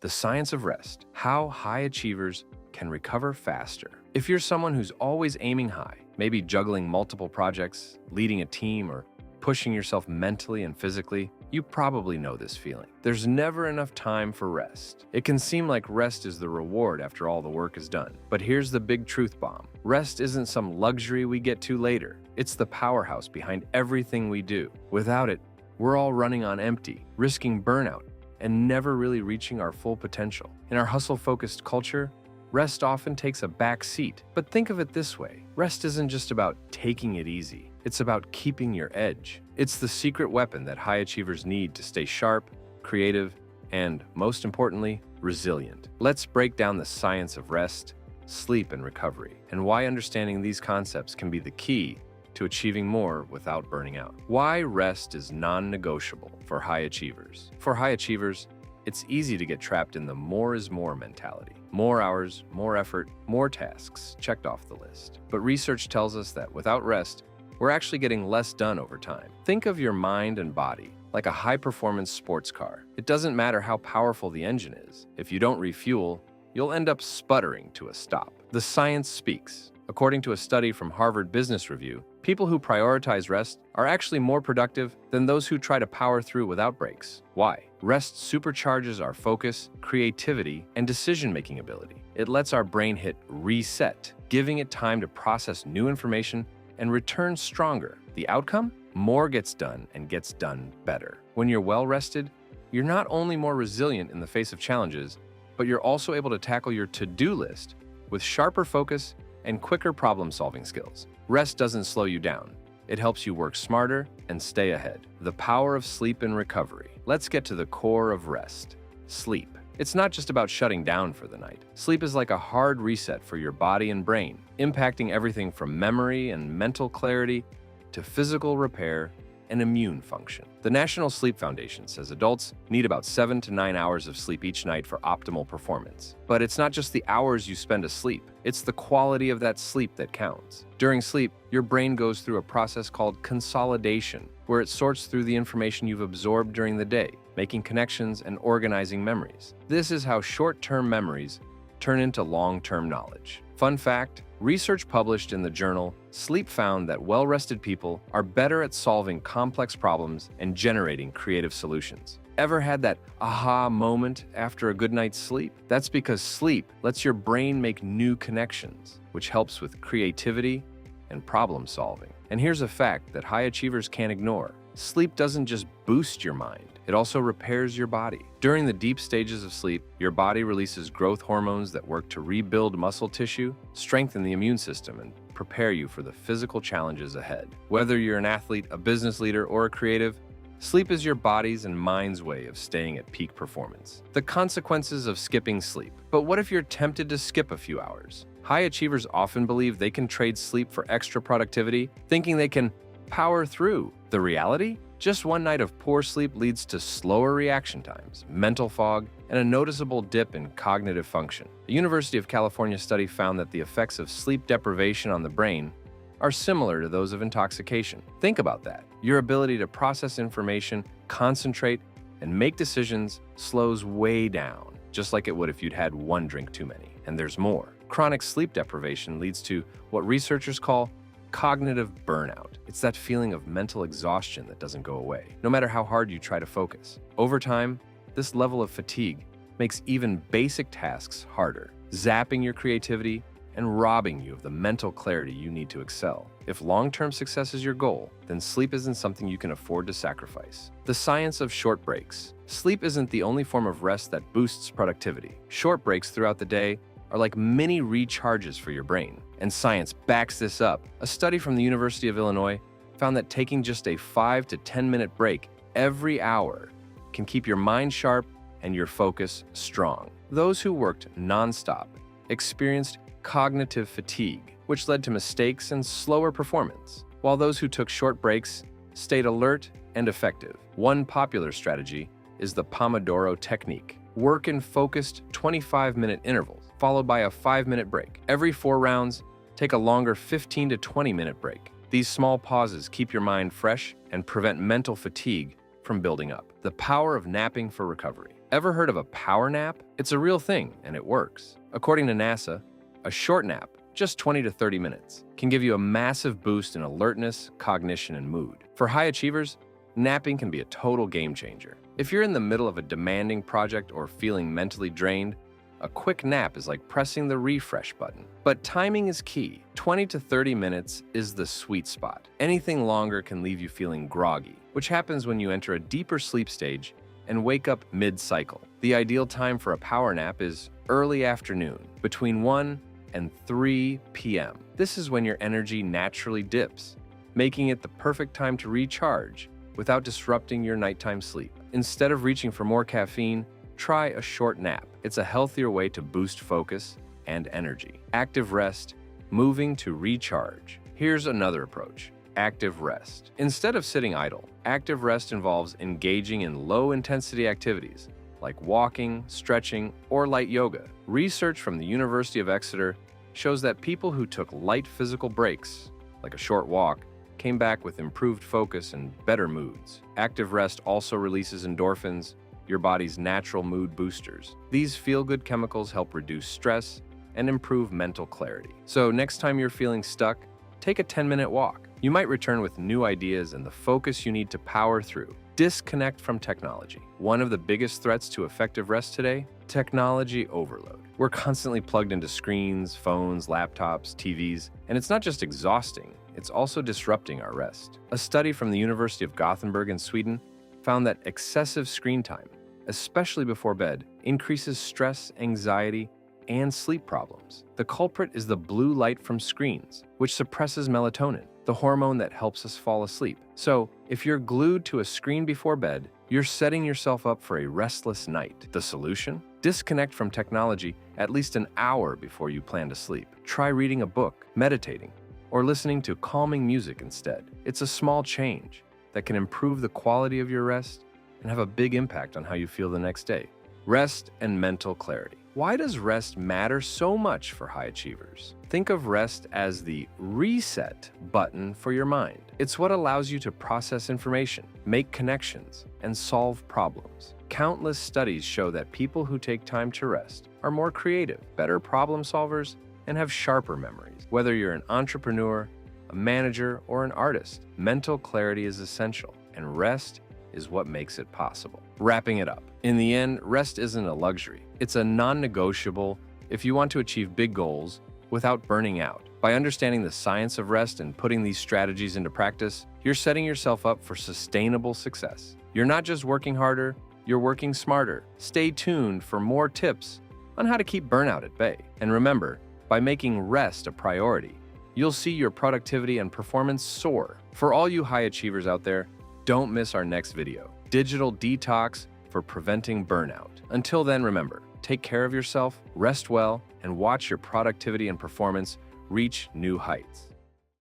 The science of rest, how high achievers can recover faster. If you're someone who's always aiming high, maybe juggling multiple projects, leading a team, or pushing yourself mentally and physically, you probably know this feeling. There's never enough time for rest. It can seem like rest is the reward after all the work is done. But here's the big truth bomb. Rest isn't some luxury we get to later. It's the powerhouse behind everything we do. Without it, we're all running on empty, risking burnout, and never really reaching our full potential. In our hustle-focused culture, rest often takes a back seat. But think of it this way. Rest isn't just about taking it easy. It's about keeping your edge. It's the secret weapon that high achievers need to stay sharp, creative, and, most importantly, resilient. Let's break down the science of rest, sleep, and recovery, and why understanding these concepts can be the key to achieving more without burning out. Why rest is non-negotiable for high achievers. For high achievers, it's easy to get trapped in the more is more mentality. More hours, more effort, more tasks checked off the list. But research tells us that without rest, we're actually getting less done over time. Think of your mind and body like a high-performance sports car. It doesn't matter how powerful the engine is. If you don't refuel, you'll end up sputtering to a stop. The science speaks. According to a study from Harvard Business Review, people who prioritize rest are actually more productive than those who try to power through without breaks. Why? Rest supercharges our focus, creativity, and decision-making ability. It lets our brain hit reset, giving it time to process new information and return stronger. The outcome? More gets done and gets done better. When you're well-rested, you're not only more resilient in the face of challenges, but you're also able to tackle your to-do list with sharper focus and quicker problem-solving skills. Rest doesn't slow you down. It helps you work smarter and stay ahead. The power of sleep and recovery. Let's get to the core of rest. Sleep. It's not just about shutting down for the night. Sleep is like a hard reset for your body and brain, impacting everything from memory and mental clarity to physical repair and immune function. The National Sleep Foundation says adults need about 7 to 9 hours of sleep each night for optimal performance. But it's not just the hours you spend asleep, it's the quality of that sleep that counts. During sleep, your brain goes through a process called consolidation, where it sorts through the information you've absorbed during the day, making connections and organizing memories. This is how short-term memories turn into long-term knowledge. Fun fact, research published in the journal Sleep found that well-rested people are better at solving complex problems and generating creative solutions. Ever had that aha moment after a good night's sleep? That's because sleep lets your brain make new connections, which helps with creativity and problem solving. And here's a fact that high achievers can't ignore. Sleep doesn't just boost your mind, it also repairs your body. During the deep stages of sleep, your body releases growth hormones that work to rebuild muscle tissue, strengthen the immune system, and prepare you for the physical challenges ahead. Whether you're an athlete, a business leader, or a creative, sleep is your body's and mind's way of staying at peak performance. The consequences of skipping sleep. But what if you're tempted to skip a few hours? High achievers often believe they can trade sleep for extra productivity, thinking they can power through. The reality? Just one night of poor sleep leads to slower reaction times, mental fog, and a noticeable dip in cognitive function. A University of California study found that the effects of sleep deprivation on the brain are similar to those of intoxication. Think about that. Your ability to process information, concentrate, and make decisions slows way down, just like it would if you'd had one drink too many. And there's more. Chronic sleep deprivation leads to what researchers call cognitive burnout. It's that feeling of mental exhaustion that doesn't go away, no matter how hard you try to focus. Over time, this level of fatigue makes even basic tasks harder, zapping your creativity and robbing you of the mental clarity you need to excel. If long-term success is your goal, then sleep isn't something you can afford to sacrifice. The science of short breaks. Sleep isn't the only form of rest that boosts productivity. Short breaks throughout the day are like mini recharges for your brain. And science backs this up. A study from the University of Illinois found that taking just a 5 to 10-minute break every hour can keep your mind sharp and your focus strong. Those who worked nonstop experienced cognitive fatigue, which led to mistakes and slower performance, while those who took short breaks stayed alert and effective. One popular strategy is the Pomodoro technique. Work in focused 25-minute intervals, followed by a 5-minute break. Every 4 rounds, take a longer 15 to 20-minute break. These small pauses keep your mind fresh and prevent mental fatigue from building up. The power of napping for recovery. Ever heard of a power nap? It's a real thing, and it works. According to NASA, a short nap, just 20 to 30 minutes, can give you a massive boost in alertness, cognition, and mood. For high achievers, napping can be a total game changer. If you're in the middle of a demanding project or feeling mentally drained, a quick nap is like pressing the refresh button. But timing is key. 20 to 30 minutes is the sweet spot. Anything longer can leave you feeling groggy, which happens when you enter a deeper sleep stage and wake up mid-cycle. The ideal time for a power nap is early afternoon, between 1 and 3 p.m. This is when your energy naturally dips, making it the perfect time to recharge without disrupting your nighttime sleep. Instead of reaching for more caffeine, try a short nap. It's a healthier way to boost focus and energy. Active rest, moving to recharge. Here's another approach: active rest. Instead of sitting idle, active rest involves engaging in low-intensity activities like walking, stretching, or light yoga. Research from the University of Exeter shows that people who took light physical breaks, like a short walk, came back with improved focus and better moods. Active rest also releases endorphins, your body's natural mood boosters. These feel-good chemicals help reduce stress and improve mental clarity. So next time you're feeling stuck, take a 10-minute walk. You might return with new ideas and the focus you need to power through. Disconnect from technology. One of the biggest threats to effective rest today? Technology overload. We're constantly plugged into screens, phones, laptops, TVs, and it's not just exhausting, it's also disrupting our rest. A study from the University of Gothenburg in Sweden found that excessive screen time, especially before bed, increases stress, anxiety, and sleep problems. The culprit is the blue light from screens, which suppresses melatonin, the hormone that helps us fall asleep. So, if you're glued to a screen before bed, you're setting yourself up for a restless night. The solution? Disconnect from technology at least an hour before you plan to sleep. Try reading a book, meditating, or listening to calming music instead. It's a small change that can improve the quality of your rest and have a big impact on how you feel the next day. Rest and mental clarity. Why does rest matter so much for high achievers? Think of rest as the reset button for your mind. It's what allows you to process information, make connections, and solve problems. Countless studies show that people who take time to rest are more creative, better problem solvers, and have sharper memories. Whether you're an entrepreneur, a manager, or an artist, mental clarity is essential, and rest is what makes it possible. Wrapping it up. In the end, rest isn't a luxury. It's a non-negotiable if you want to achieve big goals without burning out. By understanding the science of rest and putting these strategies into practice, you're setting yourself up for sustainable success. You're not just working harder, you're working smarter. Stay tuned for more tips on how to keep burnout at bay. And remember, by making rest a priority, you'll see your productivity and performance soar. For all you high achievers out there, don't miss our next video, Digital Detox for Preventing Burnout. Until then, remember, take care of yourself, rest well, and watch your productivity and performance reach new heights.